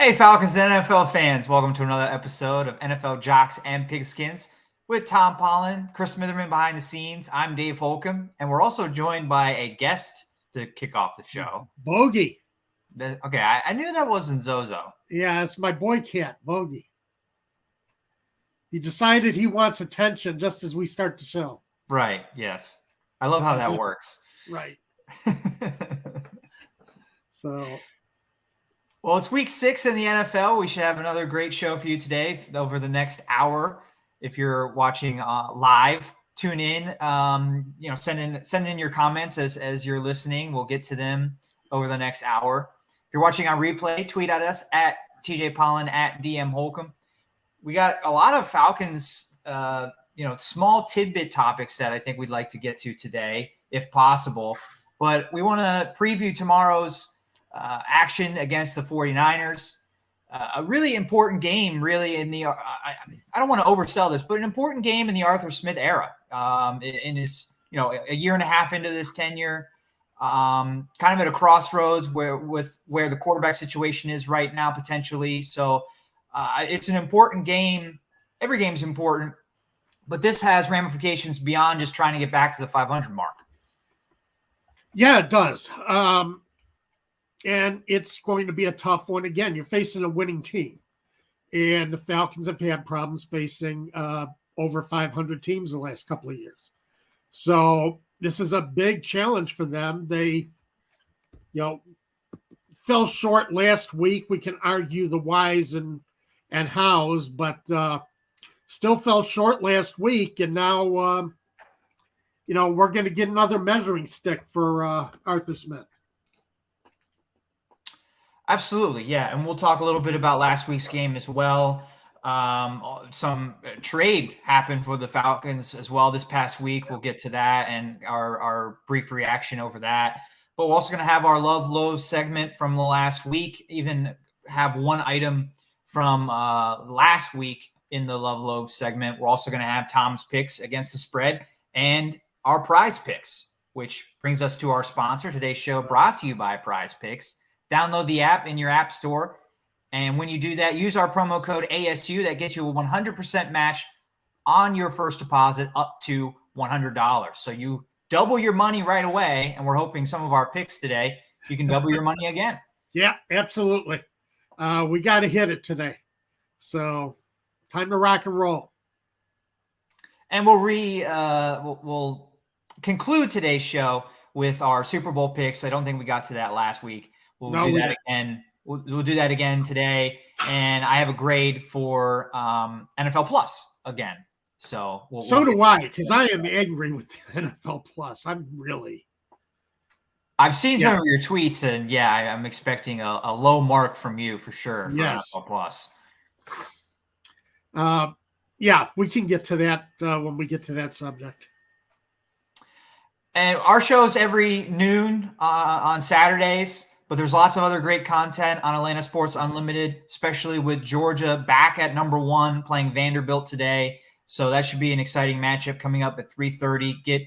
Hey, Falcons and NFL fans. Welcome to another episode of NFL Jocks and Pigskins with Tom Pollen, Chris Smitherman behind the scenes. I'm Dave Holcomb, and we're also joined by a guest to kick off the show. Bogey. Okay, I knew that wasn't Zozo. Yeah, it's my boy cat, Bogey. He decided he wants attention just as we start the show. Right, yes. I love how that works. Right. So... Well, it's week 6 in the NFL. We should have another great show for you today over the next hour. If you're watching live, tune in. Send in your comments as you're listening. We'll get to them over the next hour. If you're watching on replay, tweet at us at TJ Pollen at DM Holcomb. We got a lot of Falcons, small tidbit topics that I think we'd like to get to today, if possible. But we want to preview tomorrow's action against the 49ers. A really important game, really, in the I don't want to oversell this, but an important game in the Arthur Smith era. In his, a year and a half into this tenure, kind of at a crossroads where the quarterback situation is right now, potentially. So it's an important game. Every game is important, but this has ramifications beyond just trying to get back to the 500 mark. Yeah, it does. And it's going to be a tough one. Again, you're facing a winning team. And the Falcons have had problems facing over 500 teams the last couple of years. So this is a big challenge for them. They, fell short last week. We can argue the whys and hows, but still fell short last week. And now, we're going to get another measuring stick for Arthur Smith. Absolutely, yeah, and we'll talk a little bit about last week's game as well. Some trade happened for the Falcons as well this past week. We'll get to that and our brief reaction over that. But we're also going to have our Love Loaves segment from the last week, even have one item from last week in the Love Loaves segment. We're also going to have Tom's picks against the spread and our prize picks, which brings us to our sponsor. Today's show brought to you by Prize Picks. Download the app in your app store. And when you do that, use our promo code ASU. That gets you a 100% match on your first deposit up to $100. So you double your money right away. And we're hoping some of our picks today, you can double your money again. Yeah, absolutely. We got to hit it today. So time to rock and roll. And we'll conclude today's show with our Super Bowl picks. I don't think we got to that last week. We'll do that again. We'll do that again today. And I have a grade for NFL Plus again. So so do I, because I am angry with the NFL Plus. I've seen some of your tweets, and I'm expecting a low mark from you for sure for NFL Plus. We can get to that when we get to that subject. And our show's every noon on Saturdays. But there's lots of other great content on Atlanta Sports Unlimited, especially with Georgia back at number 1 playing Vanderbilt today. So that should be an exciting matchup coming up at 3:30. Get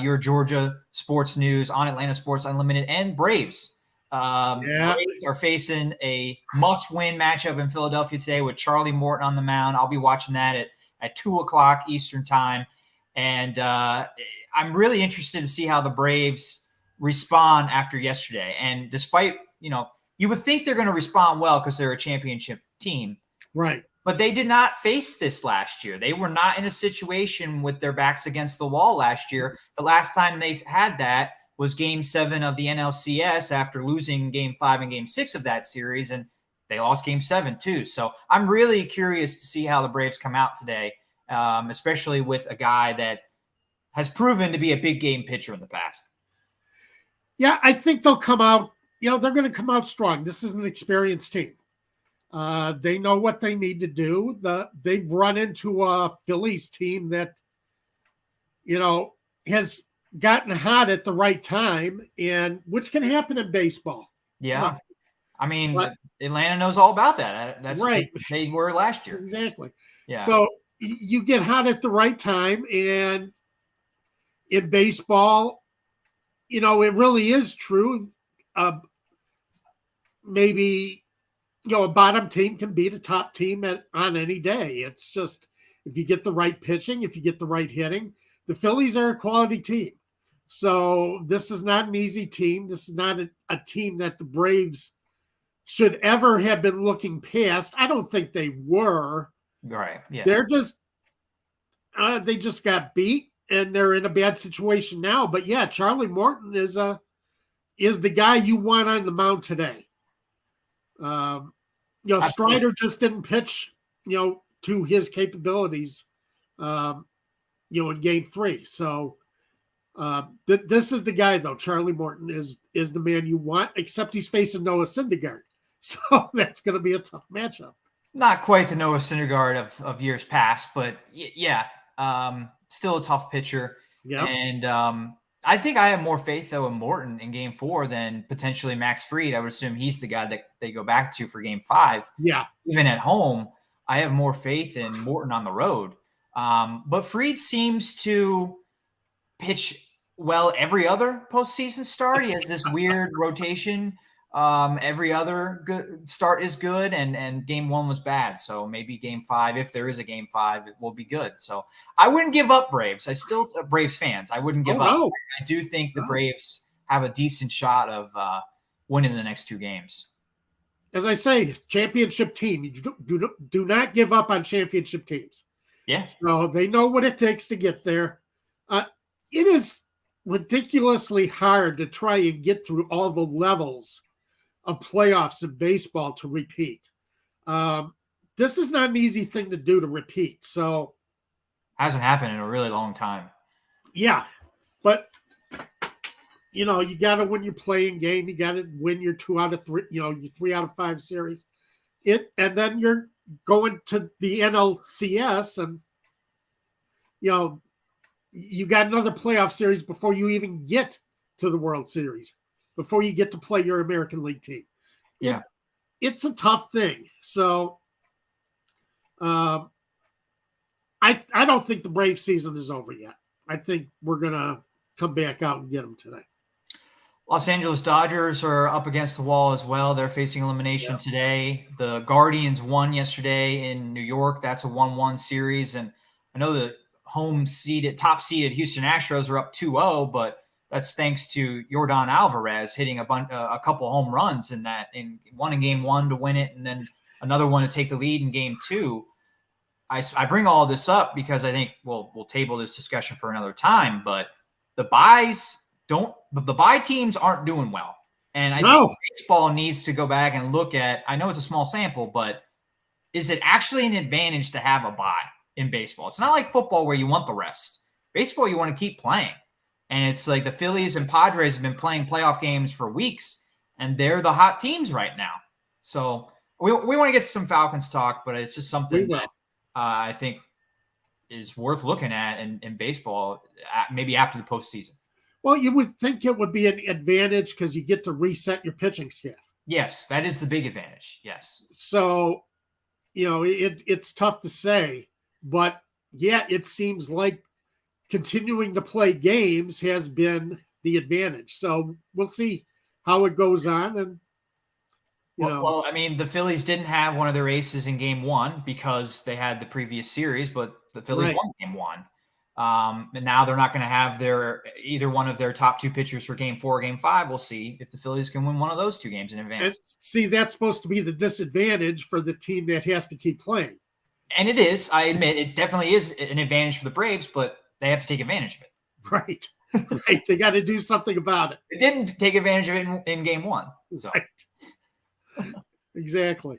your Georgia sports news on Atlanta Sports Unlimited. And Braves. Braves are facing a must-win matchup in Philadelphia today with Charlie Morton on the mound. I'll be watching that at 2 o'clock Eastern time. And I'm really interested to see how the Braves respond after yesterday. And despite, you would think they're going to respond well because they're a championship team. Right. But they did not face this last year. They were not in a situation with their backs against the wall last year. The last time they've had that was Game 7 of the NLCS after losing Game 5 and Game 6 of that series. And they lost Game 7 too. So I'm really curious to see how the Braves come out today, especially with a guy that has proven to be a big game pitcher in the past. Yeah, I think they'll come out, they're going to come out strong. This is an experienced team. They know what they need to do. They've run into a Phillies team that, has gotten hot at the right time, and which can happen in baseball. Yeah. Atlanta knows all about that. That's right. What they were last year. Exactly. Yeah. So you get hot at the right time, and in baseball, it really is true. Maybe a bottom team can beat a top team on any day. It's just if you get the right pitching, if you get the right hitting, the Phillies are a quality team. So this is not an easy team. This is not a team that the Braves should ever have been looking past. I don't think they were. Right. Yeah. They're just they just got beat and they're in a bad situation now. But yeah, Charlie Morton is the guy you want on the mound today. Strider just didn't pitch, to his capabilities, in game 3. So this is the guy, though. Charlie Morton is the man you want, except he's facing Noah Syndergaard. So that's going to be a tough matchup. Not quite the Noah Syndergaard of years past, but yeah, still a tough pitcher. Yeah. And I think I have more faith, though, in Morton in game 4 than potentially Max Fried. I would assume he's the guy that they go back to for game 5. Yeah. Even at home, I have more faith in Morton on the road. But Fried seems to pitch well every other postseason start. He has this weird rotation. Every other good start is good, and game 1 was bad. So maybe game 5, if there is a game 5, it will be good. So I wouldn't give up, Braves. Braves fans, I wouldn't give up. No. I do think the Braves have a decent shot of winning the next 2 games. As I say, championship team. You do not give up on championship teams. Yeah. So they know what it takes to get there. It is ridiculously hard to try and get through all the levels of playoffs in baseball to repeat. This is not an easy thing to do, to repeat. So hasn't happened in a really long time. Yeah, but you got to win your playing game. You got to win your 2 out of 3. Your 3 out of 5 series. And then you're going to the NLCS, and you got another playoff series before you even get to the World Series, before you get to play your American League team. Yeah. It's a tough thing. So I don't think the Brave season is over yet. I think we're going to come back out and get them today. Los Angeles Dodgers are up against the wall as well. They're facing elimination today. The Guardians won yesterday in New York. That's a 1-1 series. And I know the top seeded Houston Astros are up 2-0, but that's thanks to Yordan Alvarez hitting a couple home runs in one in game 1 to win it, and then another one to take the lead in game 2. I bring all this up because I think we'll table this discussion for another time, but the bye teams aren't doing well. And I think baseball needs to go back and look at, I know it's a small sample, but is it actually an advantage to have a bye in baseball? It's not like football where you want the rest. Baseball, you want to keep playing. And it's like the Phillies and Padres have been playing playoff games for weeks, and they're the hot teams right now. So we want to get to some Falcons talk, but it's just something that I think is worth looking at in baseball, maybe after the postseason. Well, you would think it would be an advantage because you get to reset your pitching staff. Yes, that is the big advantage. Yes. So, it's tough to say, but yeah, it seems like continuing to play games has been the advantage. So we'll see how it goes on. And, Well, I mean, the Phillies didn't have one of their aces in game 1 because they had the previous series, but the Phillies won game 1. And now they're not going to have either one of their top 2 pitchers for game 4 or game 5. We'll see if the Phillies can win one of those 2 games in advance. And see, that's supposed to be the disadvantage for the team that has to keep playing. And it is. I admit it definitely is an advantage for the Braves, but they have to take advantage of it. Right. Right. They got to do something about it. They didn't take advantage of it in game 1. So. Right. Exactly.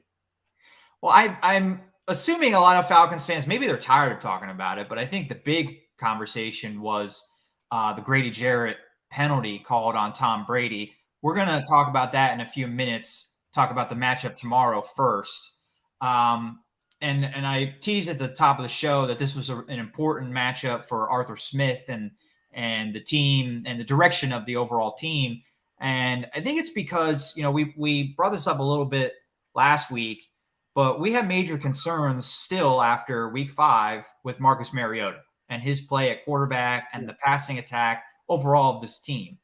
Well, I'm assuming a lot of Falcons fans, maybe they're tired of talking about it, but I think the big conversation was the Grady Jarrett penalty called on Tom Brady. We're going to talk about that in a few minutes, talk about the matchup tomorrow first. And I teased at the top of the show that this was an important matchup for Arthur Smith and the team and the direction of the overall team. And I think it's because, we brought this up a little bit last week, but we have major concerns still after week 5 with Marcus Mariota and his play at quarterback and the passing attack overall of this team.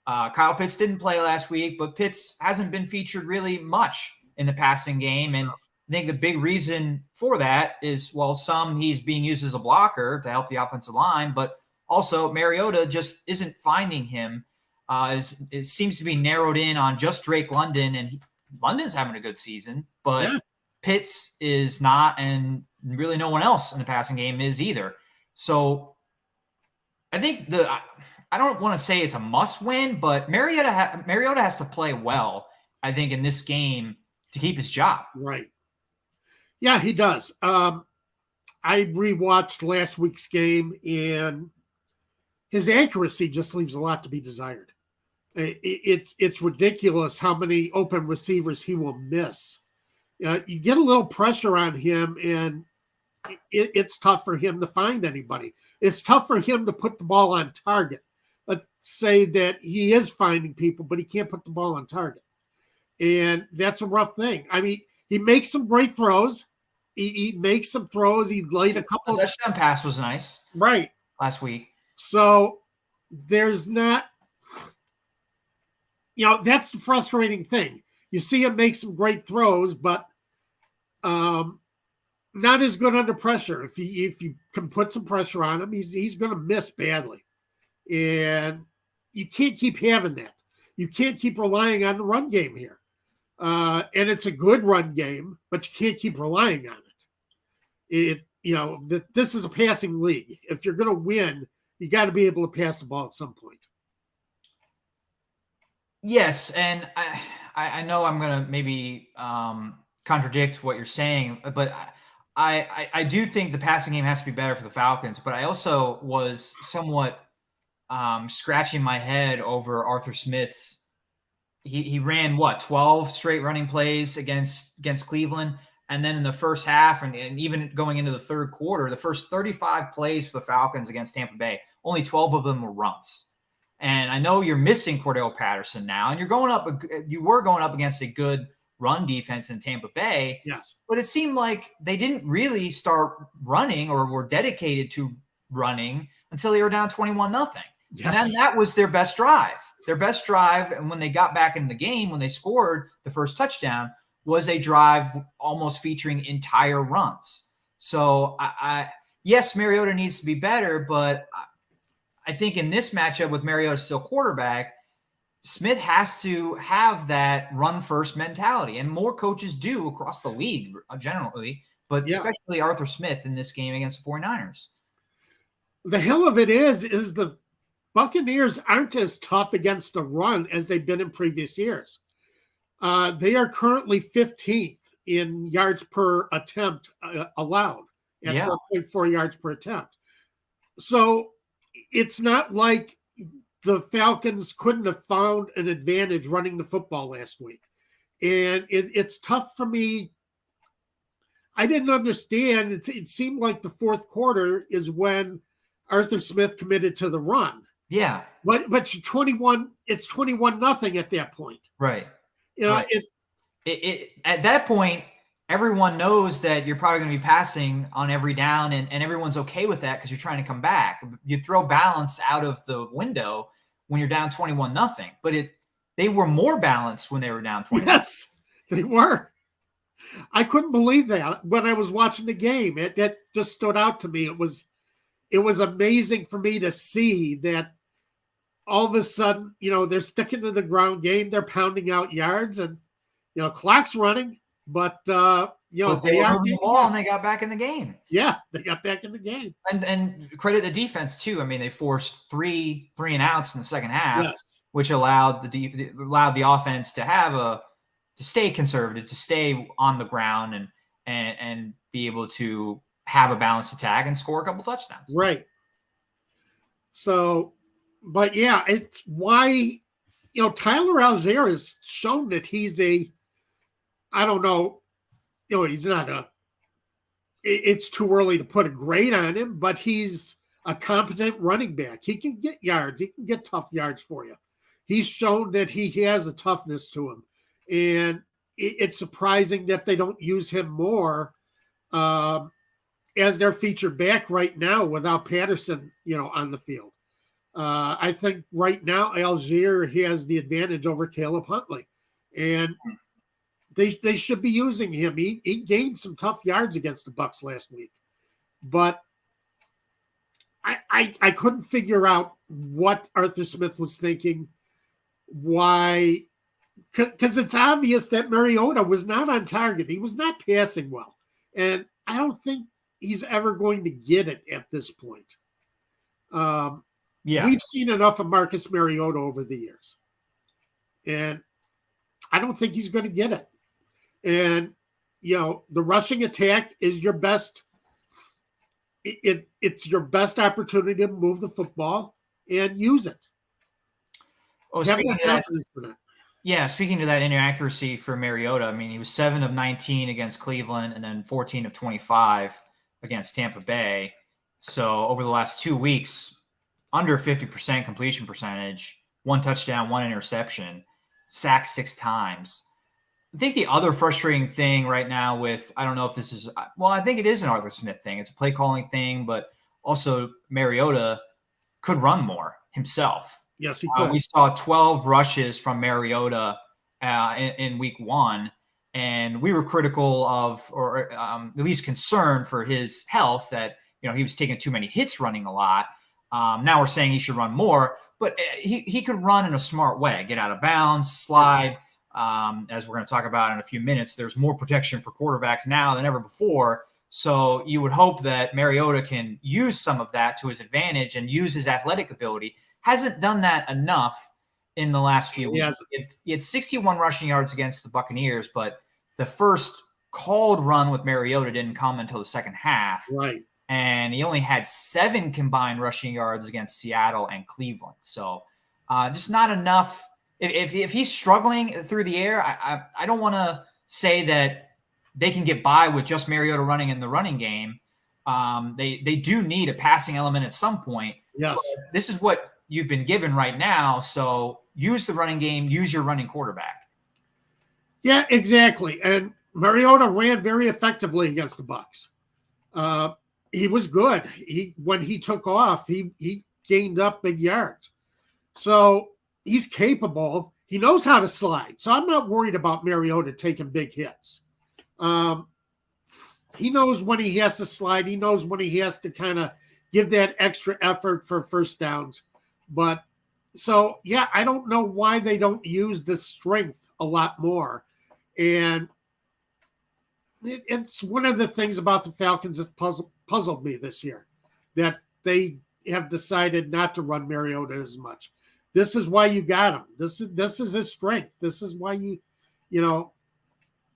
Kyle Pitts didn't play last week, but Pitts hasn't been featured really much in the passing game. And I think the big reason for that is, well, he's being used as a blocker to help the offensive line, but also Mariota just isn't finding him. It seems to be narrowed in on just Drake London, and London's having a good season, but Pitts is not, and really no one else in the passing game is either. So I think I don't want to say it's a must win, but Mariota has to play well, I think, in this game to keep his job. Right. Yeah, he does. I rewatched last week's game, and his accuracy just leaves a lot to be desired. It's ridiculous how many open receivers he will miss. You get a little pressure on him, and it's tough for him to find anybody. It's tough for him to put the ball on target. Let's say that he is finding people, but he can't put the ball on target. And that's a rough thing. I mean, he makes some great throws. He makes some throws. He laid a couple. The touchdown pass was nice. Right. Last week. So there's not, that's the frustrating thing. You see him make some great throws, but not as good under pressure. If you can put some pressure on him, he's going to miss badly. And you can't keep having that. You can't keep relying on the run game here. And it's a good run game, but you can't keep relying on it. This is a passing league. If you're going to win, you got to be able to pass the ball at some point. Yes, and I know I'm going to maybe contradict what you're saying, but I do think the passing game has to be better for the Falcons, but I also was somewhat scratching my head over Arthur Smith's. He ran 12 straight running plays against Cleveland, and then in the first half and even going into the third quarter, the first 35 plays for the Falcons against Tampa Bay, only 12 of them were runs. And I know you're missing Cordell Patterson now, and you were going up against a good run defense in Tampa Bay. Yes. But it seemed like they didn't really start running or were dedicated to running until they were down 21-0. Yes. And then that was their best drive. Their best drive, and when they got back in the game, when they scored the first touchdown, was a drive almost featuring entire runs. So, yes, Mariota needs to be better, but I think in this matchup with Mariota still quarterback, Smith has to have that run-first mentality, and more coaches do across the league generally, but especially Arthur Smith in this game against the 49ers. The hell of it is the Buccaneers aren't as tough against the run as they've been in previous years. They are currently 15th in yards per attempt allowed at 4.4 yards per attempt. So it's not like the Falcons couldn't have found an advantage running the football last week. And it's tough for me. I didn't understand. It seemed like the fourth quarter is when Arthur Smith committed to the run. Yeah. But it's 21-0 at that point. Right. Right. It at that point, everyone knows that you're probably going to be passing on every down, and everyone's okay with that because you're trying to come back. You throw balance out of the window when you're down 21-0. But they were more balanced when they were down 21. Yes, they were. I couldn't believe that when I was watching the game. That just stood out to me. It was amazing for me to see that all of a sudden, they're sticking to the ground game. They're pounding out yards, and clock's running, but they are moving the ball, and they got back in the game. Yeah, they got back in the game. And credit the defense too. I mean, they forced three and outs in the second half, which allowed the offense to stay conservative, to stay on the ground, and be able to have a balanced attack and score a couple touchdowns. Right. So, but yeah, it's why Tyler Algier has shown that he's I don't know, he's not it's too early to put a grade on him, but he's a competent running back. He can get yards. He can get tough yards for you. He's shown that he has a toughness to him. And it's surprising that they don't use him more as their featured back right now without Patterson, on the field. I think right now Algier has the advantage over Caleb Huntley. And they should be using him. He gained some tough yards against the Bucs last week, but I couldn't figure out what Arthur Smith was thinking. Why? Because it's obvious that Mariota was not on target. He was not passing well, and I don't think he's ever going to get it at this point. We've seen enough of Marcus Mariota over the years, and I don't think he's going to get it. And, the rushing attack is your best. It's your best opportunity to move the football and use it. Speaking to that inaccuracy for Mariota, I mean, he was 7 of 19 against Cleveland and then 14 of 25 against Tampa Bay. So over the last 2 weeks, under 50% completion percentage, 1 touchdown, 1 interception, sacked 6 times. I think the other frustrating thing right now with, I don't know if this is, well, I think it is an Arthur Smith thing. It's a play calling thing, but also Mariota could run more himself. Yes, he could. We saw 12 rushes from Mariota in week 1, and we were critical of, or at least concerned for his health that, he was taking too many hits running a lot. Now we're saying he should run more, but he could run in a smart way, get out of bounds, slide. As we're going to talk about in a few minutes, there's more protection for quarterbacks now than ever before. So you would hope that Mariota can use some of that to his advantage and use his athletic ability. Hasn't done that enough in the last few weeks. He had 61 rushing yards against the Buccaneers, but the first called run with Mariota didn't come until the second half. Right. And he only had 7 combined rushing yards against Seattle and Cleveland. So just not enough. If he's struggling through the air, I don't want to say that they can get by with just Mariota running in the running game. They do need a passing element at some point. Yes. But this is what you've been given right now. So use the running game, use your running quarterback. Yeah, exactly. And Mariota ran very effectively against the Bucs. He was good. When he took off, he gained up big yards. So he's capable. He knows how to slide. So I'm not worried about Mariota taking big hits. He knows when he has to slide. He knows when he has to kind of give that extra effort for first downs. But so, yeah, I don't know why they don't use the strength a lot more. And it's one of the things about the Falcons that puzzled me this year, that they have decided not to run Mariota as much. This is why you got him. This is his strength. This is why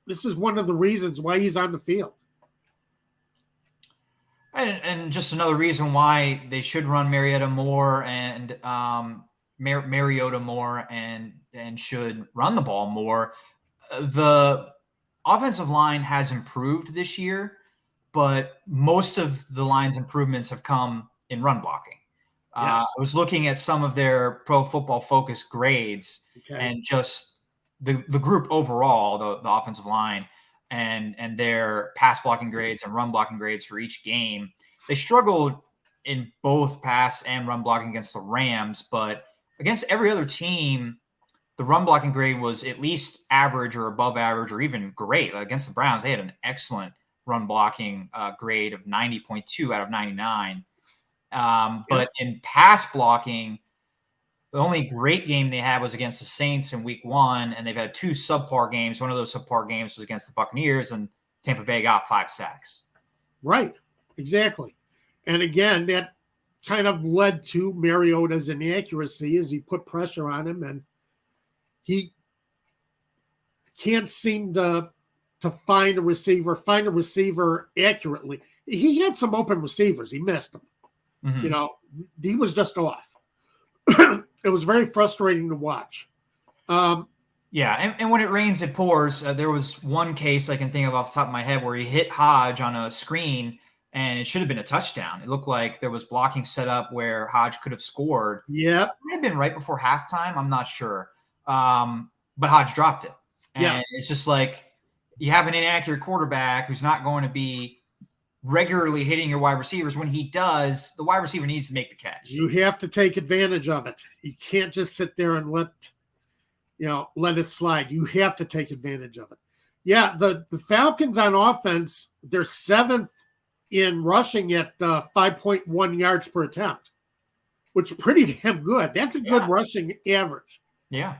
this is one of the reasons why he's on the field. And just another reason why they should run Mariota more and should run the ball more. The offensive line has improved this year, but most of the line's improvements have come in run blocking. Yes. I was looking at some of their Pro Football Focus grades and just the group overall, the offensive line, and their pass blocking grades and run blocking grades for each game. They struggled in both pass and run blocking against the Rams, but against every other team, the run blocking grade was at least average or above average or even great. Against the Browns, they had an excellent run blocking grade of 90.2 out of 99. But in pass blocking, the only great game they had was against the Saints in week 1, and they've had 2 subpar games. One of those subpar games was against the Buccaneers, and Tampa Bay got 5 sacks. Right, exactly. And again, that kind of led to Mariota's inaccuracy as he put pressure on him, and he can't seem to find a receiver accurately. He had some open receivers. He missed them. Mm-hmm. He was just off. It was very frustrating to watch. And when it rains, it pours. There was one case I can think of off the top of my head where he hit Hodge on a screen, and it should have been a touchdown. It looked like there was blocking set up where Hodge could have scored. Yeah. It might have been right before halftime. I'm not sure. But Hodge dropped it. And It's just like you have an inaccurate quarterback who's not going to be regularly hitting your wide receivers. When he does, the wide receiver needs to make the catch. You have to take advantage of it. You can't just sit there and let it slide. You have to take advantage of it. Yeah, the Falcons on offense, they're 7th in rushing at 5.1 yards per attempt, which is pretty damn good. That's a good rushing average. Yeah.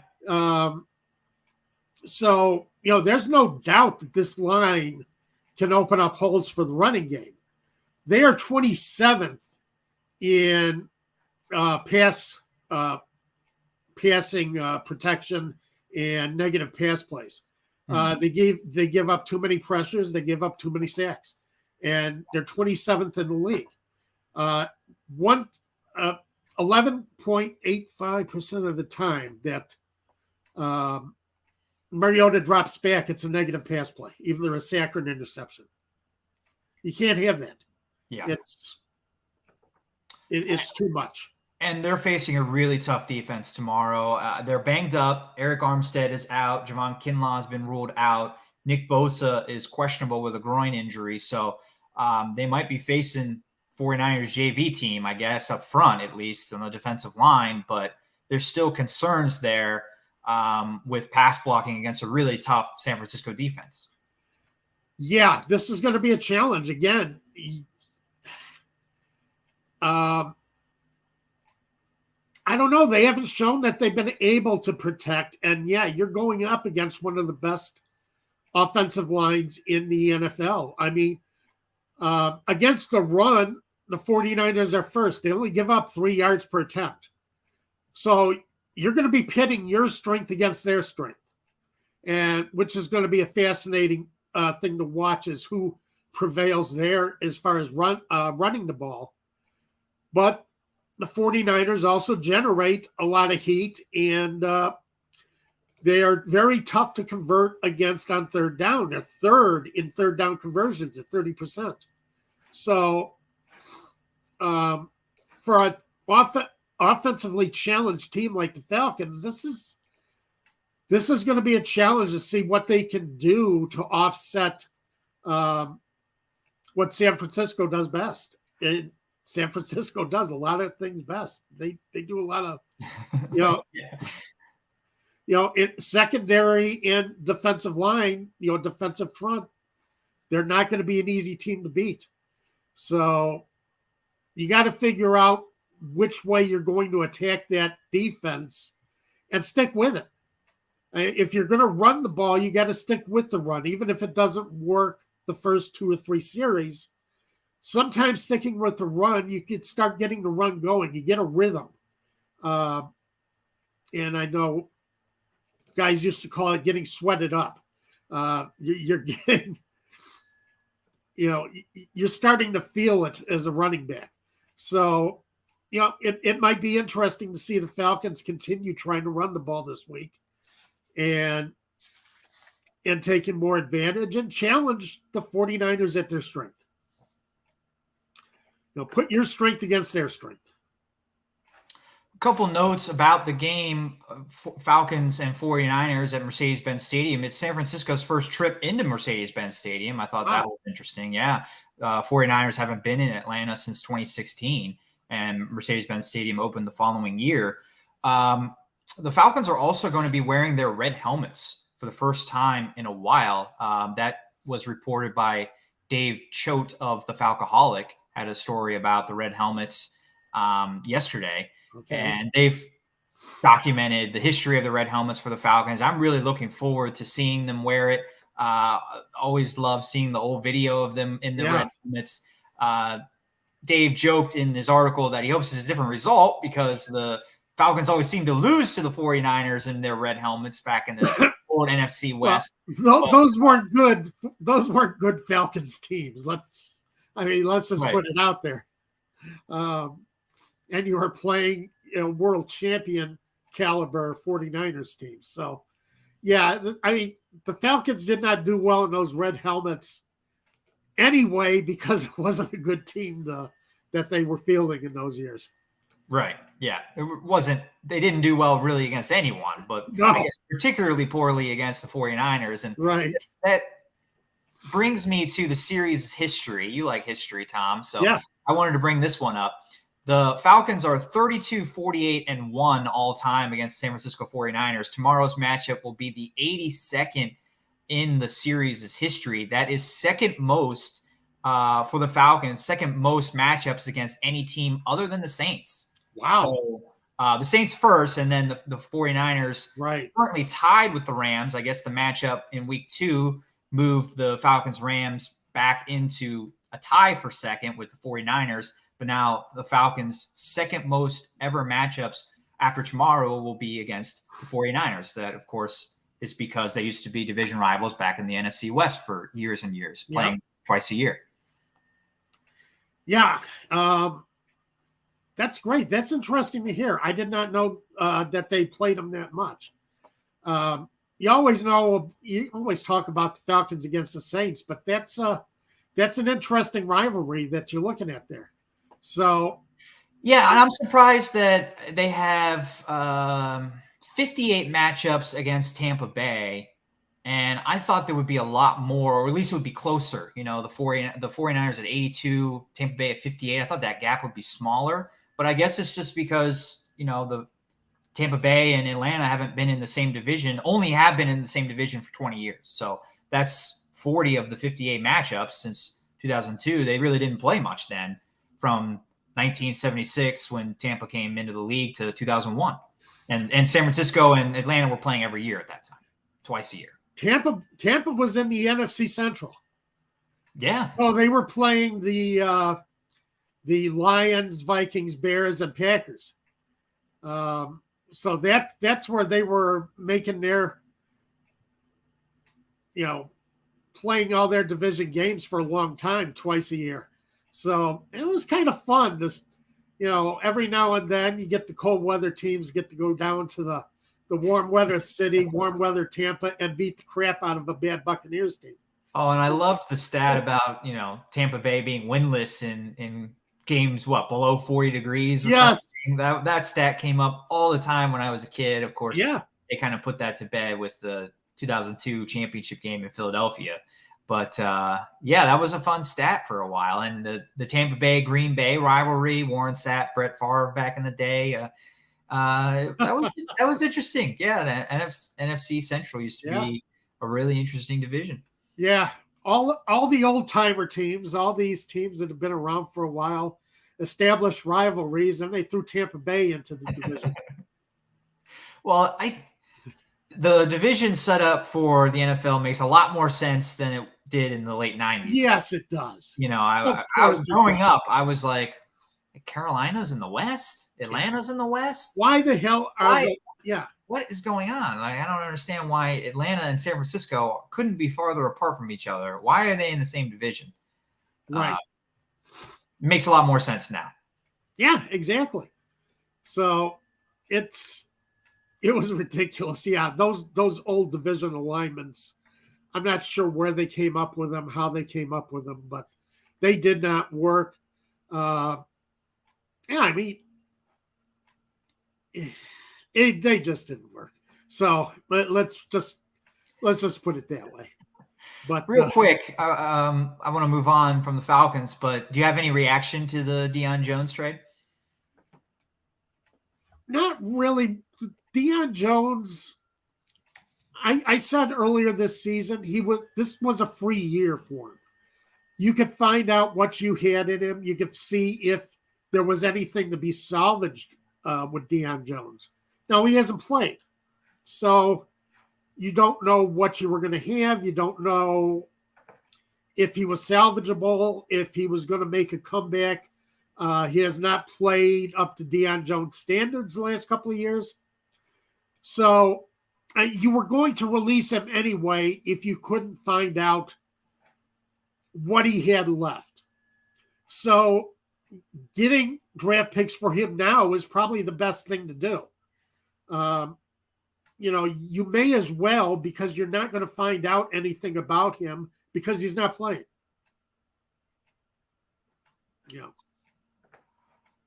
So, there's no doubt that this line can open up holes for the running game. They are 27th in passing protection and negative pass plays. They give up too many pressures. They give up too many sacks, and they're 27th in the league. 11.85% of the time that Mariota drops back, it's a negative pass play, either a sack or an interception. You can't have that. Yeah, it's too much. And they're facing a really tough defense tomorrow. They're banged up. Eric Armstead is out. Javon Kinlaw has been ruled out. Nick Bosa is questionable with a groin injury. So they might be facing 49ers JV team, I guess, up front, at least on the defensive line. But there's still concerns there with pass blocking against a really tough San Francisco defense. Yeah, this is going to be a challenge again. I don't know. They haven't shown that they've been able to protect. And yeah, you're going up against one of the best offensive lines in the NFL. I mean, against the run, the 49ers are first. They only give up 3 yards per attempt. So you're going to be pitting your strength against their strength, and which is going to be a fascinating thing to watch, is who prevails there as far as running the ball. But the 49ers also generate a lot of heat, and they are very tough to convert against on third down. They're third in third down conversions at 30%. So for an offensively challenged team like the Falcons, this is going to be a challenge to see what they can do to offset what San Francisco does best. And San Francisco does a lot of things best. They do a lot of, secondary and defensive line, defensive front. They're not going to be an easy team to beat. So you got to figure out which way you're going to attack that defense and stick with it. If you're going to run the ball, you got to stick with the run, even if it doesn't work the first 2 or 3 series. Sometimes sticking with the run, you can start getting the run going. You get a rhythm. And I know guys used to call it getting sweated up. You're getting, you're starting to feel it as a running back. So, it might be interesting to see the Falcons continue trying to run the ball this week and taking more advantage and challenge the 49ers at their strength. Put your strength against their strength. A couple notes about the game, Falcons and 49ers at Mercedes-Benz Stadium. It's San Francisco's first trip into Mercedes-Benz Stadium. I thought that was interesting. Yeah. 49ers haven't been in Atlanta since 2016, and Mercedes-Benz Stadium opened the following year. The Falcons are also going to be wearing their red helmets for the first time in a while. That was reported by Dave Choate of the Falcoholic. Had a story about the red helmets yesterday. Okay. And they've documented the history of the red helmets for the Falcons. I'm really looking forward to seeing them wear it. Always love seeing the old video of them in the red helmets. Dave joked in his article that he hopes it's a different result because the Falcons always seem to lose to the 49ers in their red helmets back in the old NFC West. Well, those weren't good. Those weren't good Falcons teams. Let's just put it out there. And you are playing a world champion caliber 49ers team. So, yeah, the Falcons did not do well in those red helmets anyway because it wasn't a good team that they were fielding in those years. Right. Yeah. It wasn't – they didn't do well really against anyone, but I guess particularly poorly against the 49ers. And that brings me to the series history. You like history, Tom. So I wanted to bring this one up. The Falcons are 32-48-1 all time against San Francisco 49ers. Tomorrow's matchup will be the 82nd in the series' history. That is second most for the Falcons, second most matchups against any team other than the Saints. Wow. So the Saints first, and then the 49ers currently tied with the Rams. I guess the matchup in week 2 moved the Falcons-Rams back into a tie for second with the 49ers. But now the Falcons' second most ever matchups after tomorrow will be against the 49ers. That, of course, is because they used to be division rivals back in the NFC West for years and years, playing twice a year. Yeah. That's great. That's interesting to hear. I did not know that they played them that much. You always talk about the Falcons against the Saints, but that's an interesting rivalry that you're looking at there. So, yeah, and I'm surprised that they have 58 matchups against Tampa Bay, and I thought there would be a lot more, or at least it would be closer. You know, the 49ers at 82, Tampa Bay at 58. I thought that gap would be smaller, but I guess it's just because, you know, the Tampa Bay and Atlanta haven't been in the same division, only have been in the same division for 20 years. So that's 40 of the 58 matchups since 2002. They really didn't play much then, from 1976 when Tampa came into the league to 2001. And San Francisco and Atlanta were playing every year at that time, twice a year. Tampa was in the NFC Central. Yeah. Oh, they were playing the Lions, Vikings, Bears, and Packers. So that's where they were making their, playing all their division games for a long time, twice a year. So it was kind of fun. This, every now and then you get the cold weather teams get to go down to the warm weather city, warm weather Tampa, and beat the crap out of a bad Buccaneers team. Oh, and I loved the stat about, Tampa Bay being winless in games, below 40 degrees or something. That stat came up all the time when I was a kid. Of course, they kind of put that to bed with the 2002 championship game in Philadelphia. But, that was a fun stat for a while. And the Tampa Bay-Green Bay rivalry, Warren Sapp, Brett Favre back in the day, that was interesting. Yeah, the NFC Central used to be a really interesting division. Yeah, all the old-timer teams, all these teams that have been around for a while, established rivalries, and they threw Tampa Bay into the division. Well, the division set up for the NFL makes a lot more sense than it did in the late 90s. Yes, it does. I was growing up, I was like, Carolina's in the West? Atlanta's in the West? Why the hell are they? Yeah. What is going on? Like, I don't understand why Atlanta and San Francisco couldn't be farther apart from each other. Why are they in the same division? Right. It makes a lot more sense now. Yeah, exactly. So it was ridiculous. Yeah, those old division alignments, I'm not sure where they came up with them, how they came up with them, but they did not work. They just didn't work. So let's just put it that way. But real quick, I want to move on from the Falcons, but do you have any reaction to the Deion Jones trade? Not really. Deion Jones, I said earlier this season, this was a free year for him. You could find out what you had in him. You could see if there was anything to be salvaged with Deion Jones. Now, he hasn't played. So you don't know what you were going to have. You don't know if he was salvageable, if he was going to make a comeback. He has not played up to Deion Jones standards the last couple of years. So you were going to release him anyway if you couldn't find out what he had left. So getting draft picks for him now is probably the best thing to do. You may as well, because you're not going to find out anything about him because he's not playing. Yeah.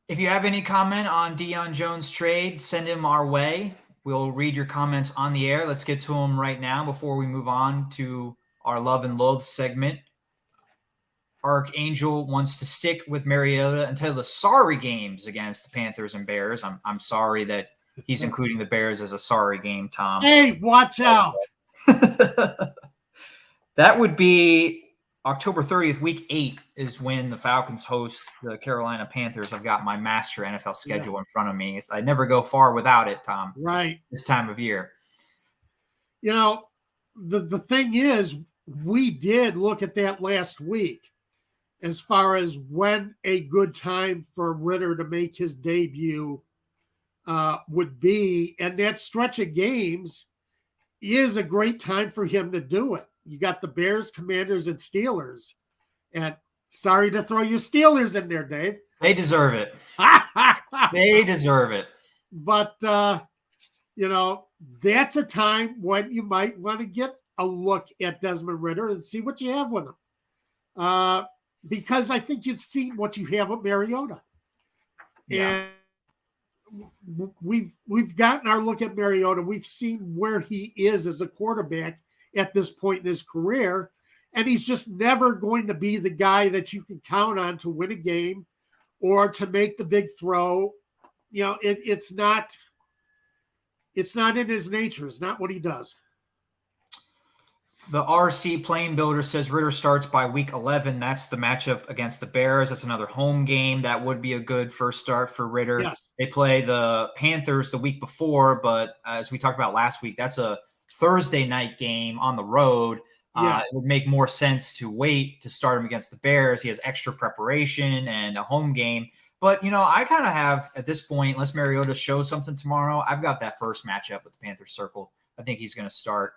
If you have any comment on Deion Jones' trade, send him our way. We'll read your comments on the air. Let's get to them right now before we move on to our Love and Loathe segment. Archangel wants to stick with Mariota until the sorry games against the Panthers and Bears. I'm sorry that he's including the Bears as a sorry game, Tom. Hey, watch out. That would be October 30th, week 8 is when the Falcons host the Carolina Panthers. I've got my master NFL schedule in front of me. I never go far without it, Tom. Right. This time of year. You know, the thing is, we did look at that last week as far as when a good time for Ritter to make his debut would be. And that stretch of games is a great time for him to do it. You got the Bears, Commanders, and Steelers. And sorry to throw your Steelers in there, Dave. They deserve it. They deserve it. But, you know, that's a time when you might want to get a look at Desmond Ritter and see what you have with him. Because I think you've seen what you have with Mariota. Yeah. And we've gotten our look at Mariota. We've seen where he is as a quarterback at this point in his career. And he's just never going to be the guy that you can count on to win a game or to make the big throw. You know, it's not in his nature. It's not what he does. The RC Plane Builder says Ritter starts by week 11. That's the matchup against the Bears. That's another home game. That would be a good first start for Ritter. Yes. They play the Panthers the week before, but as we talked about last week, that's a Thursday night game on the road. It would make more sense to wait to start him against the Bears. He has extra preparation and a home game. But, you know, I kind of have at this point, unless Mariota shows something tomorrow, I've got that first matchup with the Panthers circled. I think he's going to start.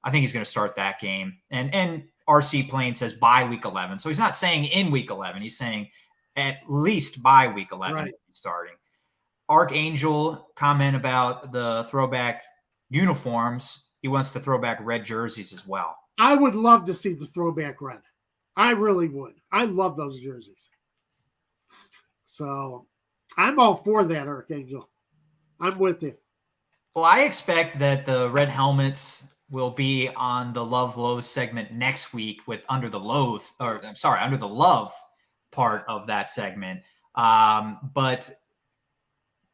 I think he's going to start that game. And RC Plane says by week 11. So he's not saying in week 11. He's saying at least by week 11 right. He's starting. Archangel comment about the throwback uniforms. He wants to throw back red jerseys as well. I would love to see the throwback red. I really would. I love those jerseys. So I'm all for that, Archangel. I'm with you. Well, I expect that the red helmets will be on the Love Loathe segment next week with under the love part of that segment. But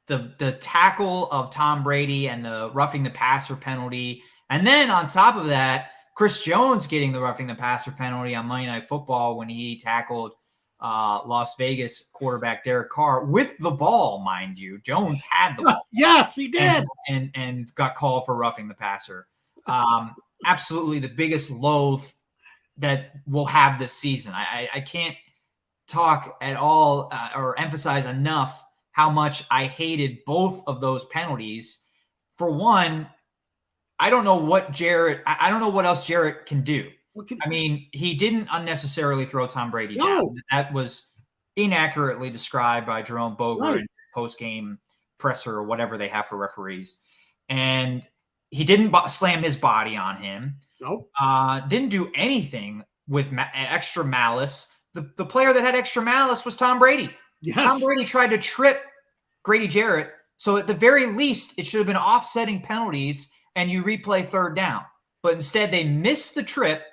the tackle of Tom Brady and the roughing the passer penalty, and then on top of that, Chris Jones getting the roughing the passer penalty on Monday Night Football when he tackled Las Vegas quarterback Derek Carr with the ball, mind you. Jones had the ball. Yes, he did. And got called for roughing the passer. Absolutely the biggest loathe that we'll have this season. I can't talk at all or emphasize enough how much I hated both of those penalties. For one, I don't know what else Jarrett can do. I mean, he didn't unnecessarily throw Tom Brady down. That was inaccurately described by Jerome Boger in post-game presser or whatever they have for referees. And he didn't slam his body on him. Nope. Didn't do anything with extra malice. The player that had extra malice was Tom Brady. Yes. Tom Brady tried to trip Grady Jarrett. So at the very least, it should have been offsetting penalties and you replay third down. But instead, they missed the trip,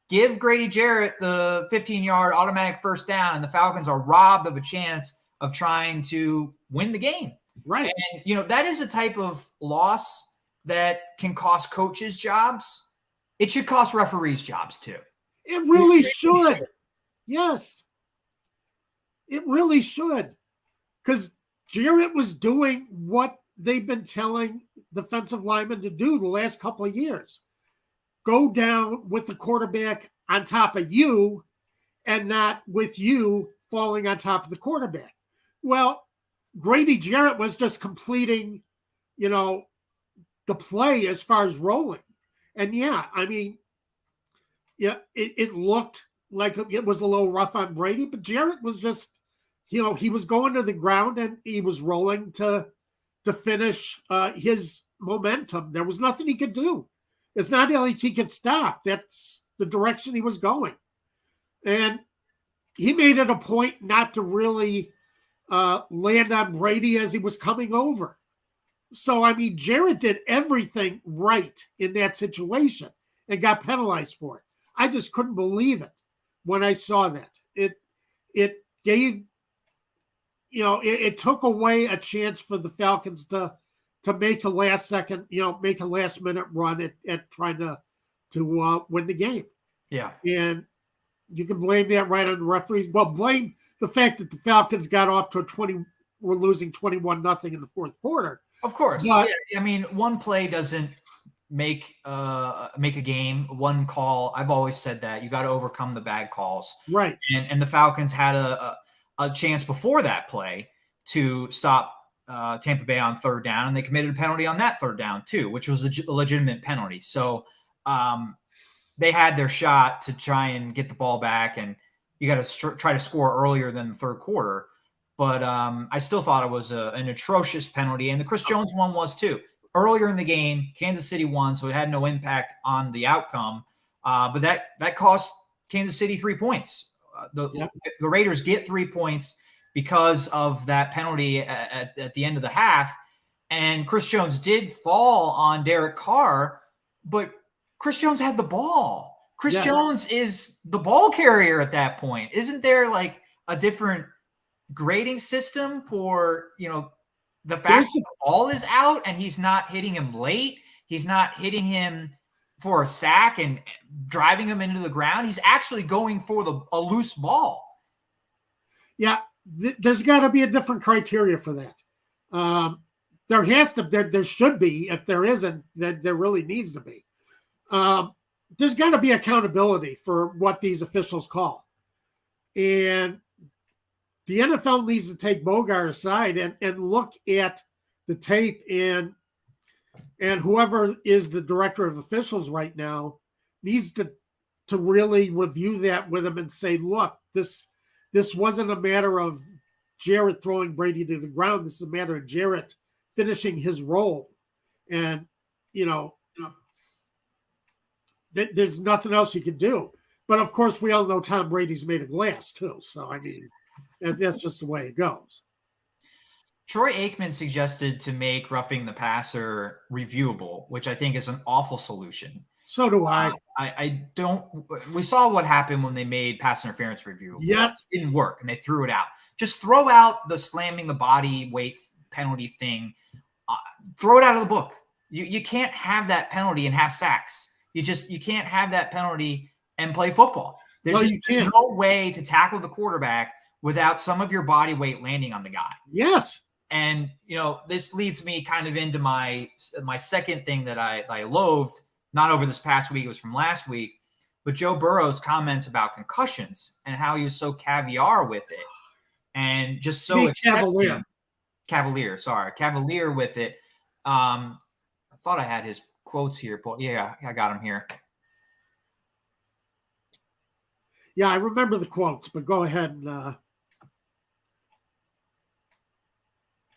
give Grady Jarrett the 15-yard automatic first down, and the Falcons are robbed of a chance of trying to win the game. Right. And, you know, that is a type of loss that can cost coaches jobs. It should cost referees jobs too. It really should. Yes. It really should. Because Jarrett was doing what they've been telling defensive linemen to do the last couple of years. Go down with the quarterback on top of you and not with you falling on top of the quarterback. Well, Grady Jarrett was just completing, you know, the play as far as rolling. And yeah, I mean, yeah, it looked like it was a little rough on Brady, but Jarrett was just, you know, he was going to the ground and he was rolling to finish his momentum. There was nothing he could do. It's not like he could stop. That's the direction he was going. And he made it a point not to really land on Brady as he was coming over. So, I mean, Jarrett did everything right in that situation and got penalized for it. I just couldn't believe it when I saw that. It gave, you know, it took away a chance for the Falcons to make a last minute run at trying to win the game. Yeah. And you can blame that right on the referees. Well, blame the fact that the Falcons got off to were losing 21-0 in the fourth quarter. Of course. But, yeah. I mean, one play doesn't make a game. One call. I've always said that you got to overcome the bad calls. right. And the Falcons had a chance before that play to stop Tampa Bay on third down, and they committed a penalty on that third down too, which was a legitimate penalty. So they had their shot to try and get the ball back, and you got to try to score earlier than the third quarter. But I still thought it was an atrocious penalty, and the Chris Jones one was too. Earlier in the game, Kansas City won, so it had no impact on the outcome. But that cost Kansas City 3 points. The Raiders get 3 points because of that penalty at the end of the half. And Chris Jones did fall on Derek Carr, but Chris Jones had the ball. Chris Jones is the ball carrier at that point. Isn't there like a different grading system for, the fact that the ball is out and he's not hitting him late? He's not hitting him for a sack and driving him into the ground. He's actually going for a loose ball. Yeah, there's got to be a different criteria for that. There should be. If there isn't, there really needs to be. There's got to be accountability for what these officials call. And the NFL needs to take Bogart aside and look at the tape, and whoever is the director of officials right now needs to really review that with him and say, look, this wasn't a matter of Jarrett throwing Brady to the ground. This is a matter of Jarrett finishing his role. And, there's nothing else you can do. But, of course, we all know Tom Brady's made of glass, too. So, I mean, that's just the way it goes. Troy Aikman suggested to make roughing the passer reviewable, which I think is an awful solution. So do I. I don't. We saw what happened when they made pass interference reviewable. Yep. It didn't work, and they threw it out. Just throw out the slamming the body weight penalty thing. Throw it out of the book. You can't have that penalty and have sacks. You can't have that penalty and play football. There's no way to tackle the quarterback without some of your body weight landing on the guy. Yes. And, this leads me kind of into my second thing that I loathed, not over this past week, it was from last week, but Joe Burrow's comments about concussions and how he was so caviar with it and just so cavalier with it. I thought I had his quotes here, but yeah, I got him here. Yeah, I remember the quotes, but go ahead and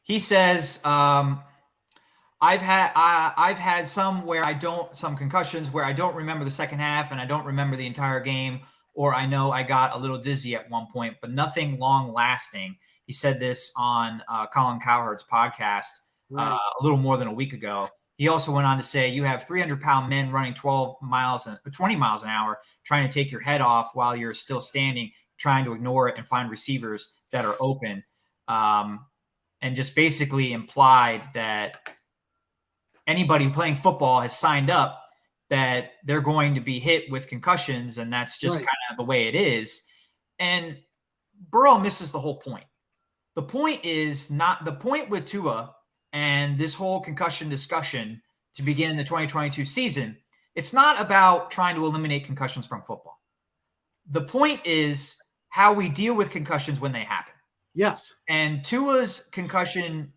he says, I've had some concussions where I don't remember the second half and I don't remember the entire game, or I know I got a little dizzy at one point, but nothing long lasting. He said this on Colin Cowherd's podcast a little more than a week ago. He also went on to say, you have 300-pound men running 20 miles an hour, trying to take your head off while you're still standing, trying to ignore it and find receivers that are open. And just basically implied that anybody playing football has signed up that they're going to be hit with concussions, and that's just kind of the way it is. And Burrow misses the whole point. The point is not the point with Tua and this whole concussion discussion to begin the 2022 season. It's not about trying to eliminate concussions from football. The point is how we deal with concussions when they happen. Yes. And Tua's concussion,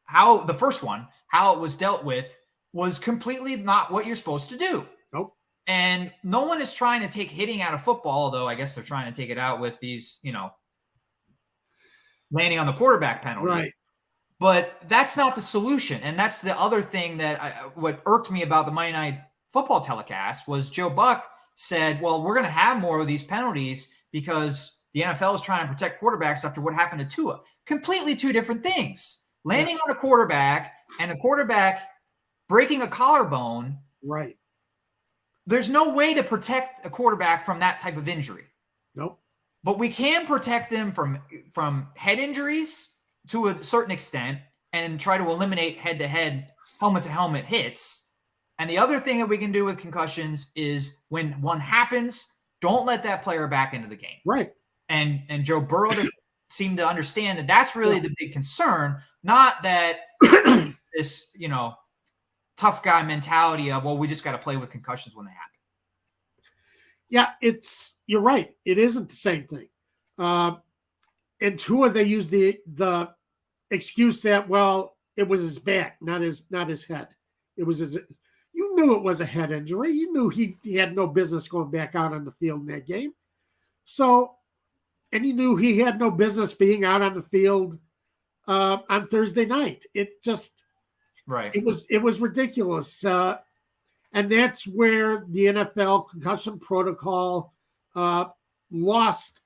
how it was dealt with was completely not what you're supposed to do. Nope. And no one is trying to take hitting out of football, although I guess they're trying to take it out with these, landing on the quarterback penalty. Right. But that's not the solution. And that's the other thing that what irked me about the Monday Night Football telecast was Joe Buck said, well, we're going to have more of these penalties because the NFL is trying to protect quarterbacks after what happened to Tua. Completely two different things. Landing on a quarterback and a quarterback breaking a collarbone. Right. There's no way to protect a quarterback from that type of injury. Nope. But we can protect them from head injuries to a certain extent and try to eliminate head-to-head, helmet-to-helmet hits. And the other thing that we can do with concussions is when one happens, don't let that player back into the game. Right. And Joe Burrow doesn't seem to understand that that's really the big concern, not that this, tough guy mentality of, well, we just got to play with concussions when they happen. Yeah, you're right. It isn't the same thing. In Tua, they use the excuse that, well, it was his back, not his head. It was you knew it was a head injury. You knew he had no business going back out on the field in that game. So, and you knew he had no business being out on the field on Thursday night. It just, right. It was ridiculous. And that's where the NFL concussion protocol lost,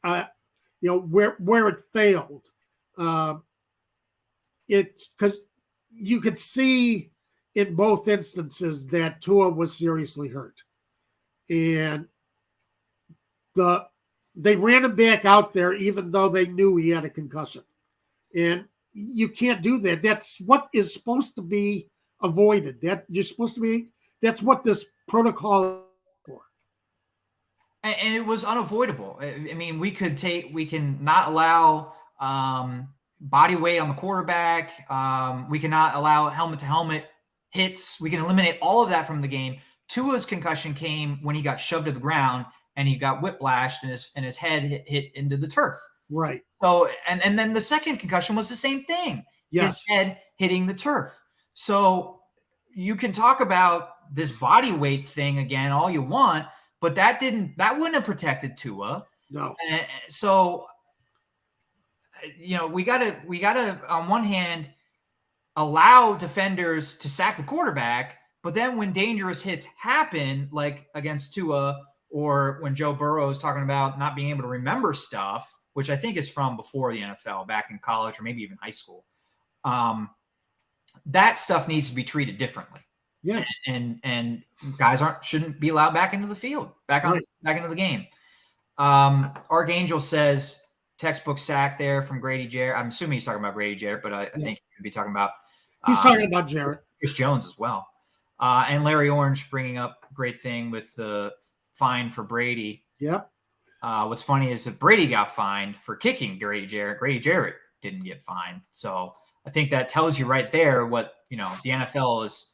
where it failed. It's because you could see in both instances that Tua was seriously hurt. And they ran him back out there even though they knew he had a concussion. And you can't do that. That's what is supposed to be avoided. That's what this protocol is for. And it was unavoidable. I mean, we can not allow body weight on the quarterback. We cannot allow helmet-to-helmet hits. We can eliminate all of that from the game. Tua's concussion came when he got shoved to the ground and he got whiplashed and his head hit into the turf. Right. So, and then the second concussion was the same thing. Yes. His head hitting the turf. So you can talk about this body weight thing again all you want, but that wouldn't have protected Tua. No. So, we gotta on one hand allow defenders to sack the quarterback, but then when dangerous hits happen, like against Tua, or when Joe Burrow is talking about not being able to remember stuff, which I think is from before the NFL, back in college or maybe even high school, that stuff needs to be treated differently. Yeah. And guys shouldn't be allowed back into the field, back into the game. Archangel says textbook sack there from Grady Jarrett. I'm assuming he's talking about Grady Jarrett, but I think he could be talking about he's talking about Jarrett. Chris Jones as well. And Larry Orange bringing up a great thing with the fine for Brady. Yep. What's funny is that Brady got fined for kicking Grady Jarrett. Grady Jarrett didn't get fined. So I think that tells you right there what, the NFL is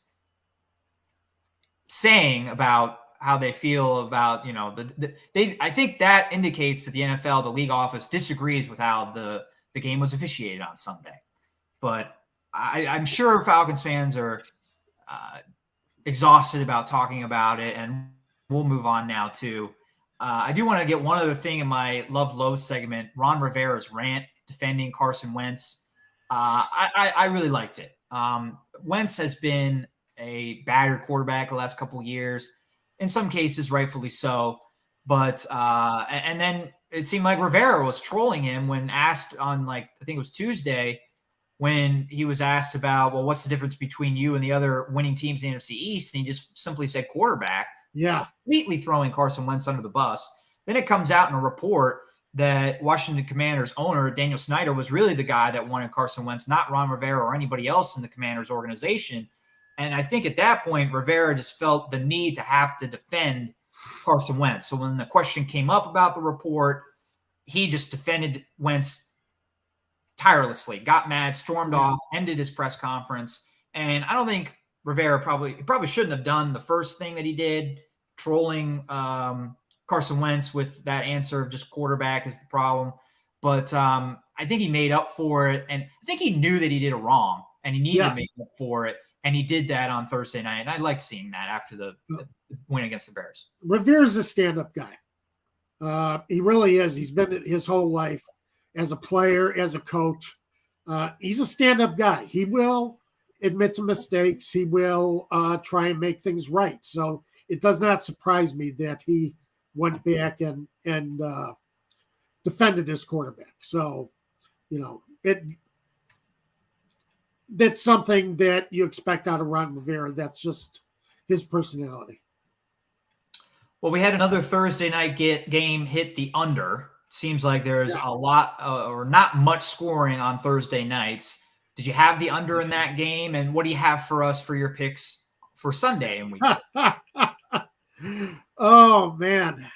saying about how they feel about, I think that indicates that the NFL, the league office, disagrees with how the game was officiated on Sunday. But I'm sure Falcons fans are exhausted about talking about it, and we'll move on now too. I do want to get one other thing in my Love Lowe's segment. Ron Rivera's rant defending Carson Wentz. I really liked it. Wentz has been a battered quarterback the last couple of years, in some cases rightfully so. But and then it seemed like Rivera was trolling him when asked on, I think it was Tuesday, when he was asked about, well, what's the difference between you and the other winning teams in the NFC East? And he just simply said quarterback. Yeah. Completely throwing Carson Wentz under the bus. Then it comes out in a report that Washington Commanders owner Daniel Snyder was really the guy that wanted Carson Wentz, not Ron Rivera or anybody else in the Commanders organization. And I think at that point, Rivera just felt the need to have to defend Carson Wentz. So when the question came up about the report, he just defended Wentz tirelessly, got mad, stormed off, ended his press conference. And I don't think Rivera probably shouldn't have done the first thing that he did, trolling Carson Wentz with that answer of just quarterback is the problem. But I think he made up for it. And I think he knew that he did it wrong and he needed to make up for it. And he did that on Thursday night. And I liked seeing that after the win against the Bears. Rivera's a stand-up guy. He really is. He's been his whole life as a player, as a coach. He's a stand-up guy. He will admit to mistakes. He will try and make things right. So it does not surprise me that he went back and defended his quarterback. So, that's something that you expect out of Ron Rivera. That's just his personality. Well, we had another Thursday night game hit the under. Seems like there's a lot or not much scoring on Thursday nights. Did you have the under in that game? And what do you have for us for your picks for Sunday in week 6. Oh, man.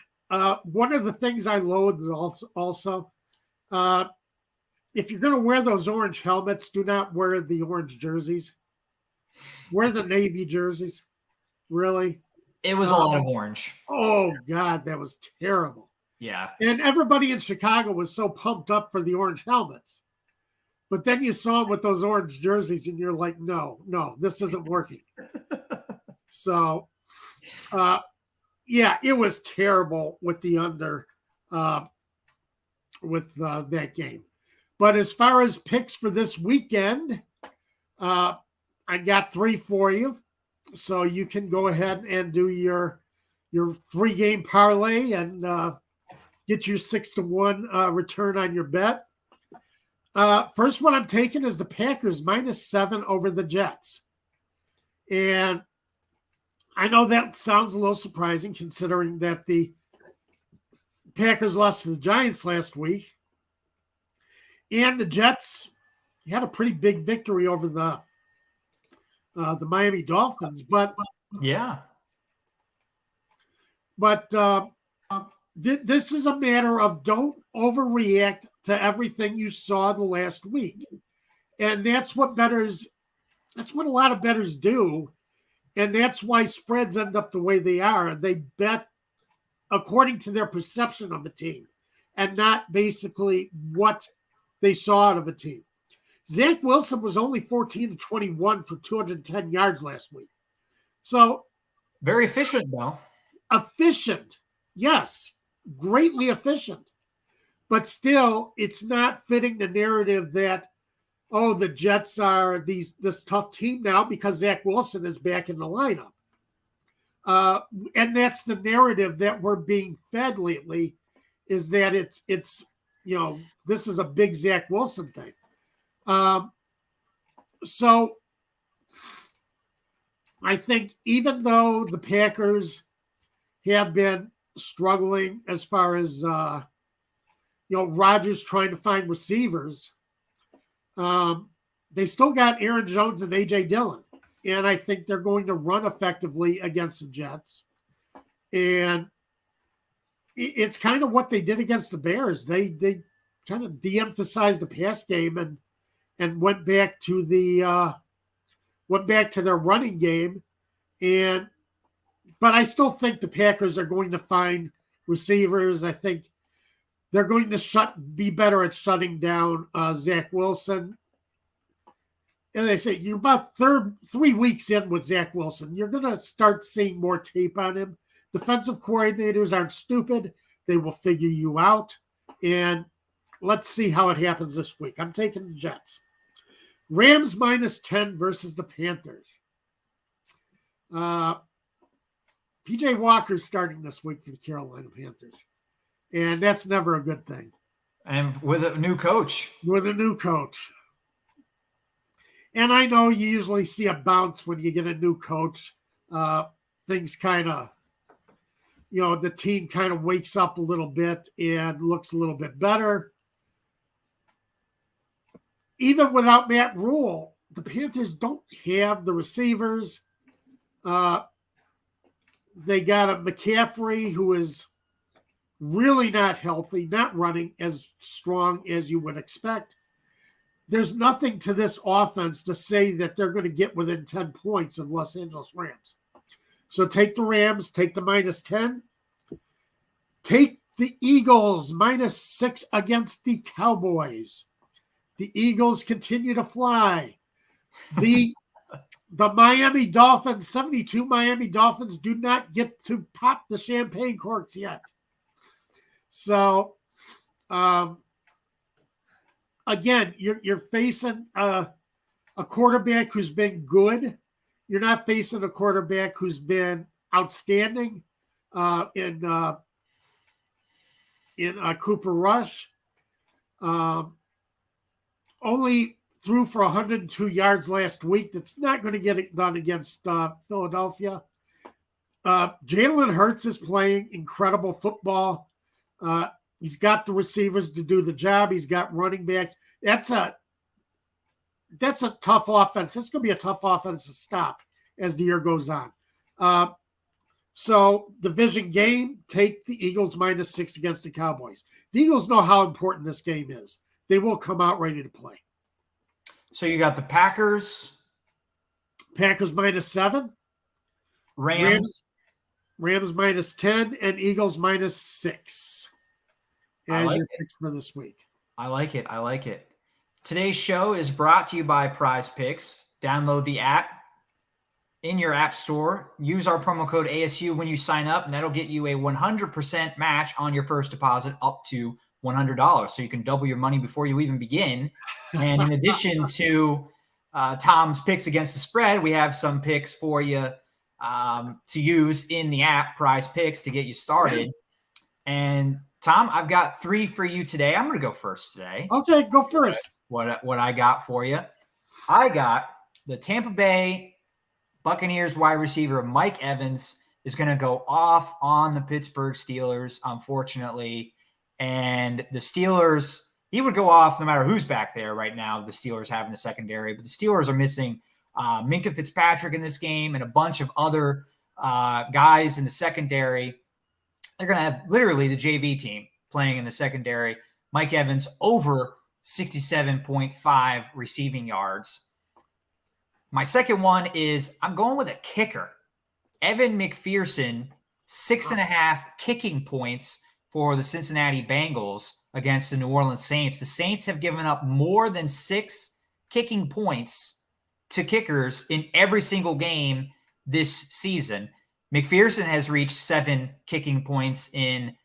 One of the things I loathe also, if you're going to wear those orange helmets, do not wear the orange jerseys. Wear the navy jerseys. Really? It was a lot of orange. Oh, God, that was terrible. Yeah. And everybody in Chicago was so pumped up for the orange helmets. But then you saw them with those orange jerseys, and you're like, no, this isn't working. So, yeah, it was terrible with the under with that game. But as far as picks for this weekend, I got 3 for you. So you can go ahead and do your 3-game parlay and get your 6-1 return on your bet. First one I'm taking is the Packers -7 over the Jets. And I know that sounds a little surprising considering that the Packers lost to the Giants last week. And the Jets had a pretty big victory over the Miami Dolphins. But yeah. But this is a matter of don't overreact to everything you saw the last week. And that's what a lot of bettors do. And that's why spreads end up the way they are. They bet according to their perception of a team and not basically what they saw out of a team. Zach Wilson was only 14-21 for 210 yards last week. So very efficient, though. Efficient, yes, greatly efficient. But still, it's not fitting the narrative that, oh, the Jets are this tough team now because Zach Wilson is back in the lineup. And that's the narrative that we're being fed lately, is that it's this is a big Zach Wilson thing. So I think even though the Packers have been struggling as far as Rodgers trying to find receivers, they still got Aaron Jones and A.J. Dillon. And I think they're going to run effectively against the Jets. And it's kind of what they did against the Bears. They kind of de-emphasized the pass game and went back to their running game. But I still think the Packers are going to find receivers. I think they're going to be better at shutting down Zach Wilson. And they say you're about 3 weeks in with Zach Wilson. You're going to start seeing more tape on him. Defensive coordinators aren't stupid. They will figure you out. And let's see how it happens this week. I'm taking the Jets. Rams -10 versus the Panthers. PJ Walker's starting this week for the Carolina Panthers. And that's never a good thing. And with a new coach. And I know you usually see a bounce when you get a new coach. Things kind of, the team kind of wakes up a little bit and looks a little bit better. Even without Matt Rule, the Panthers don't have the receivers. They got a McCaffrey who is really not healthy, not running as strong as you would expect. There's nothing to this offense to say that they're going to get within 10 points of Los Angeles Rams. So take the Rams, take the -10. Take the Eagles -6 against the Cowboys. The Eagles continue to fly. The Miami Dolphins, 72 Miami Dolphins, do not get to pop the champagne corks yet. So, again, you're facing a quarterback who's been good. You're not facing a quarterback who's been outstanding in Cooper Rush. Only threw for 102 yards last week. That's not going to get it done against Philadelphia. Jalen Hurts is playing incredible football. He's got the receivers to do the job. He's got running backs. That's a tough offense. It's going to be a tough offense to stop as the year goes on. So division game, take the Eagles -6 against the Cowboys. The Eagles know how important this game is. They will come out ready to play. So you got the Packers. Packers -7. Rams -10 and Eagles -6 as your picks for this week. I like it. Today's show is brought to you by Prize Picks. Download the app in your app store. Use our promo code ASU when you sign up, and that'll get you a 100% match on your first deposit up to $100. So you can double your money before you even begin. And in addition to Tom's picks against the spread, we have some picks for you to use in the app, Prize Picks, to get you started. And Tom, I've got 3 for you today. I'm going to go first today. Okay, go first. What I got for you. I got the Tampa Bay Buccaneers wide receiver Mike Evans is going to go off on the Pittsburgh Steelers, unfortunately. And the Steelers, he would go off no matter who's back there right now. The Steelers have in the secondary, but the Steelers are missing Minkah Fitzpatrick in this game and a bunch of other guys in the secondary. They're going to have literally the JV team playing in the secondary. Mike Evans over 67.5 receiving yards. My second one is I'm going with a kicker. Evan McPherson, 6.5 kicking points for the Cincinnati Bengals against the New Orleans Saints. The Saints have given up more than 6 kicking points to kickers in every single game this season. McPherson has reached 7 kicking points in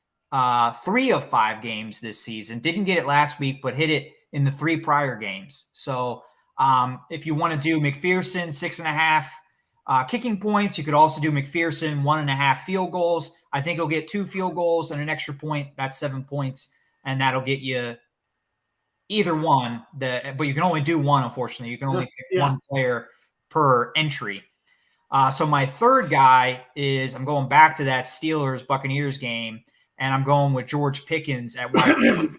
3 of 5 games this season. Didn't get it last week, but hit it in the 3 prior games. So if you want to do McPherson 6.5 kicking points, you could also do McPherson 1.5 field goals. I think he'll get 2 field goals and an extra point. That's 7 points, and that'll get you either one. But you can only do one, unfortunately. You can only pick one player per entry. So my third guy is I'm going back to that Steelers-Buccaneers game, and I'm going with George Pickens at wide receiver.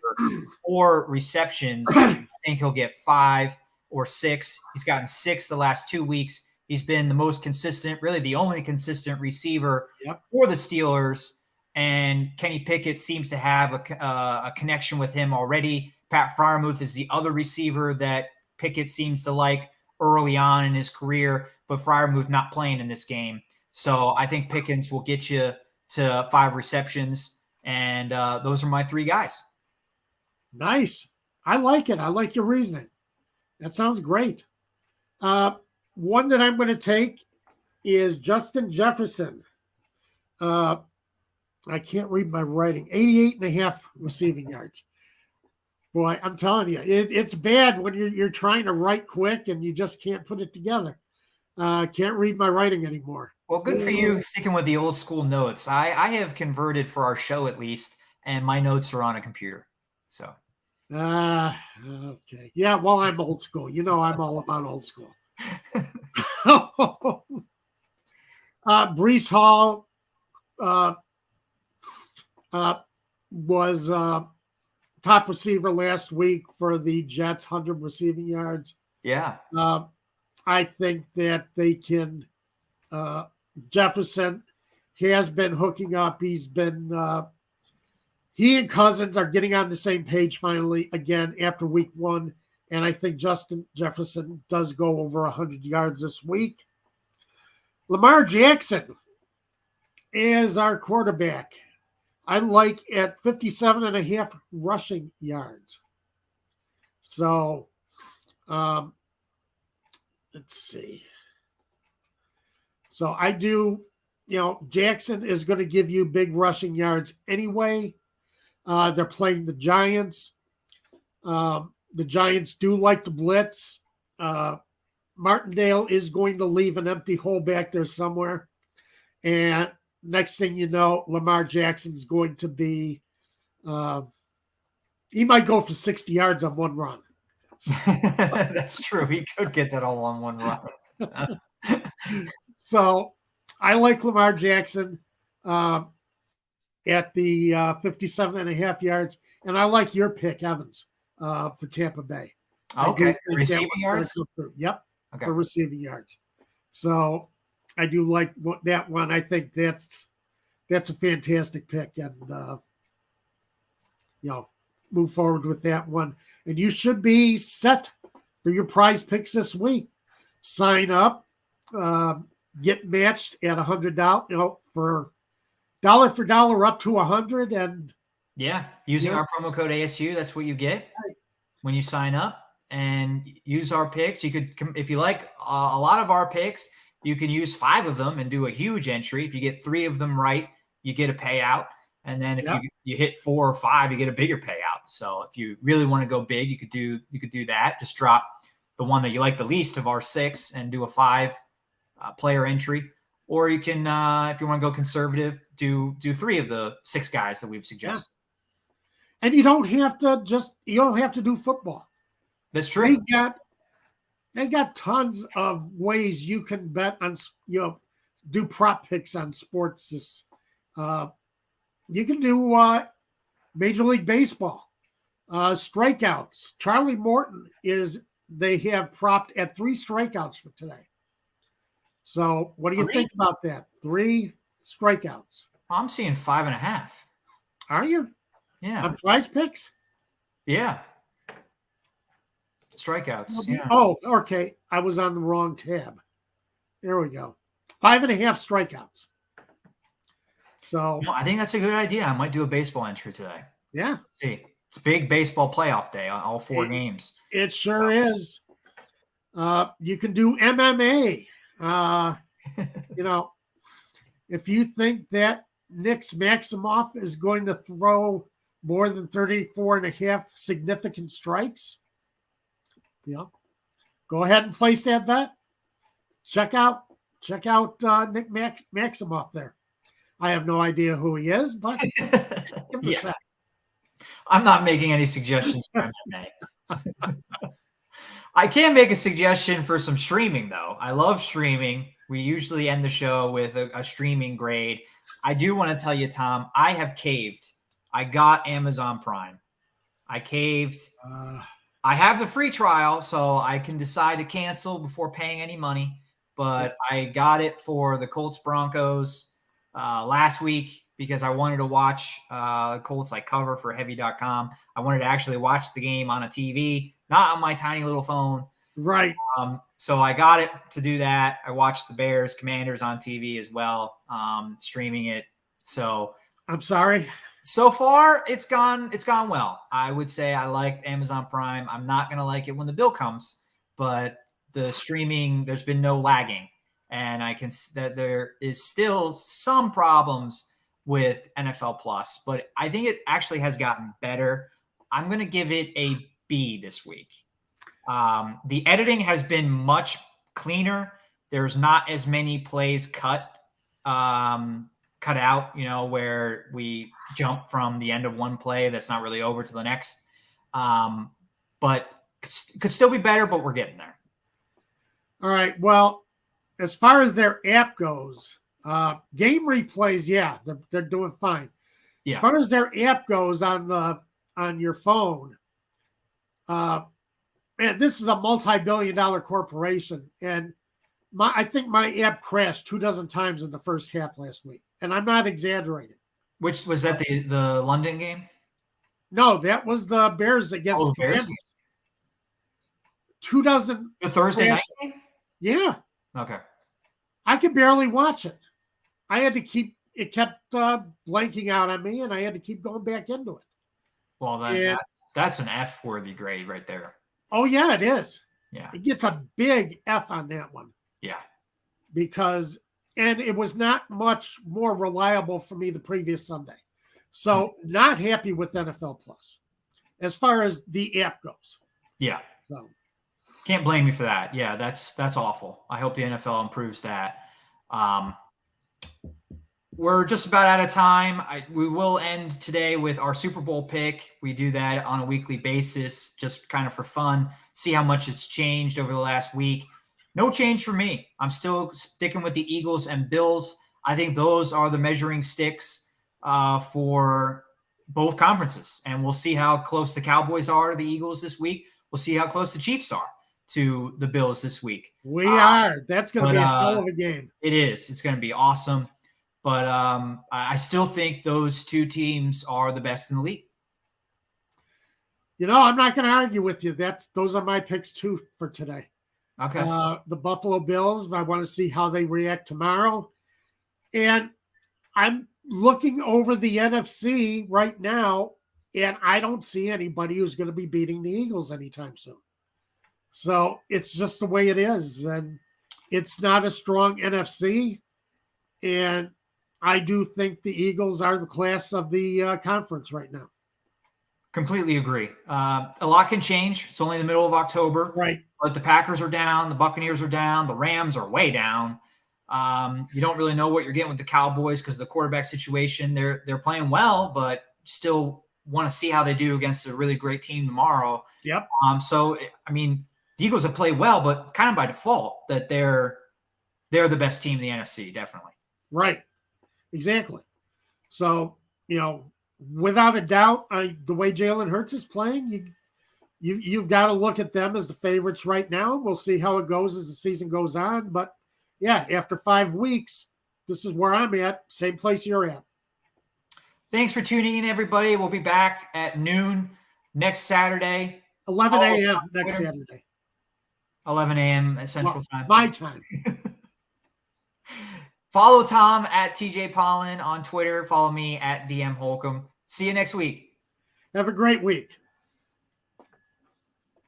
4 receptions. I think he'll get 5 or 6. He's gotten 6 the last 2 weeks. He's been the most consistent, really the only consistent receiver for the Steelers. And Kenny Pickett seems to have a connection with him already. Pat Freiermuth is the other receiver that Pickett seems to like early on in his career, but Freiermuth not playing in this game. So I think Pickens will get you to 5 receptions. And those are my 3 guys. Nice. I like it. I like your reasoning. That sounds great. One that I'm going to take is Justin Jefferson. I can't read my writing. 88.5 receiving yards. Boy, I'm telling you, it's bad when you're trying to write quick and you just can't put it together. Can't read my writing anymore. Well, good for you sticking with the old school notes. I have converted for our show at least, and my notes are on a computer. So. Okay. Yeah, well, I'm old school. You know, I'm all about old school. Breece Hall was top receiver last week for the Jets, 100 receiving yards. Yeah. I think that they can Jefferson has been hooking up. He's been he and Cousins are getting on the same page finally again after week 1. And I think Justin Jefferson does go over 100 yards this week. Lamar Jackson is our quarterback. I like at 57.5 rushing yards. So let's see. So I do, Jackson is going to give you big rushing yards anyway. They're playing the Giants. The Giants do like to blitz. Martindale is going to leave an empty hole back there somewhere. And next thing you know, Lamar Jackson is going to be he might go for 60 yards on one run. That's true. He could get that all on one run. So I like Lamar Jackson at the 57.5 yards. And I like your pick, Evans, for Tampa Bay. Okay. Receiving yards? Yep. Okay. For receiving yards. So I do like that one. I think that's a fantastic pick, and move forward with that one. And you should be set for your prize picks this week. Sign up, get matched at $100. For dollar up to 100, and using our promo code ASU, that's what you get when you sign up. And use our picks. You could, if you like a lot of our picks, you can use 5 of them and do a huge entry. If you get 3 of them right, you get a payout. And then if you hit 4 or 5, you get a bigger payout. So if you really want to go big, you could do that. Just drop the one that you like the least of our 6 and do a 5 player entry. Or you can, if you want to go conservative, do 3 of the 6 guys that we've suggested. Yeah. And you don't have to do football. That's true. They got tons of ways you can bet on, do prop picks on sports. You can do Major League Baseball, strikeouts. Charlie Morton they have propped at 3 strikeouts for today. So what do you think about that? 3 strikeouts. I'm seeing 5.5. Are you? Yeah. On prize picks? Yeah. Strikeouts. Yeah. Oh, okay. I was on the wrong tab. There we go. 5.5 strikeouts. So I think that's a good idea. I might do a baseball entry today. Yeah. See, it's a big baseball playoff day on all 4 games. It sure is. You can do MMA. If you think that Nick Maximoff is going to throw more than 34.5 significant strikes, go ahead and place that bet. Check out Nick Maximoff there. I have no idea who he is, but give him a shot. I'm not making any suggestions for MMA. I can make a suggestion for some streaming, though. I love streaming. We usually end the show with a streaming grade. I do want to tell you, Tom, I have caved. I got Amazon Prime. I caved. I have the free trial, so I can decide to cancel before paying any money. But I got it for the Colts Broncos last week because I wanted to watch Colts cover for heavy.com. I wanted to actually watch the game on a TV, not on my tiny little phone. Right. So I got it to do that. I watched the Bears Commanders on TV as well, streaming it. So I'm sorry. So far, it's gone well. I would say I like Amazon Prime. I'm not going to like it when the bill comes, but the streaming, there's been no lagging. And that there is still some problems with NFL Plus, but I think it actually has gotten better. I'm going to give it a B this week. The editing has been much cleaner. There's not as many plays cut out, where we jump from the end of one play that's not really over to the next. But could still be better, but we're getting there. All right. Well, as far as their app goes, game replays, they're doing fine. Yeah. As far as their app goes on your phone, man, this is a multi-billion-dollar corporation, and I think my app crashed 24 times in the first half last week, and I'm not exaggerating. Which was that the London game? No, that was the Bears against the Bears. 24 the Thursday night game? Yeah. Okay. I could barely watch it. I had to it kept blanking out on me, and I had to keep going back into it. Well, that's an F-worthy grade right there. Oh, yeah, it is. Yeah. It gets a big F on that one. Yeah. And it was not much more reliable for me the previous Sunday. So not happy with NFL Plus as far as the app goes. Yeah. So can't blame you for that. Yeah, that's awful. I hope the NFL improves that. We're just about out of time. We will end today with our Super Bowl pick. We do that on a weekly basis, just kind of for fun, see how much it's changed over the last week. No change for me. I'm still sticking with the Eagles and Bills. I think those are the measuring sticks for both conferences. And we'll see how close the Cowboys are to the Eagles this week. We'll see how close the Chiefs are. to the Bills this week. We are. That's going to be a hell of a game. It is. It's going to be awesome. But I still think those two teams are the best in the league. I'm not going to argue with you. Those are my picks too for today. Okay. The Buffalo Bills, I want to see how they react tomorrow. And I'm looking over the NFC right now, and I don't see anybody who's going to be beating the Eagles anytime soon. So it's just the way it is. And it's not a strong NFC. And I do think the Eagles are the class of the conference right now. Completely agree. A lot can change. It's only the middle of October. Right. But the Packers are down. The Buccaneers are down. The Rams are way down. You don't really know what you're getting with the Cowboys because of the quarterback situation. They're playing well, but still want to see how they do against a really great team tomorrow. Yep. So, I mean, the Eagles have played well, but kind of by default that they're the best team in the NFC, definitely. Right. Exactly. So, without a doubt, the way Jalen Hurts is playing, you've got to look at them as the favorites right now. We'll see how it goes as the season goes on. But, yeah, after 5 weeks, this is where I'm at, same place you're at. Thanks for tuning in, everybody. We'll be back at noon next Saturday. 11 a.m. next Saturday. 11 a.m. Central Time. My time. Follow Tom at TJ Pollen on Twitter. Follow me at DM Holcomb. See you next week. Have a great week.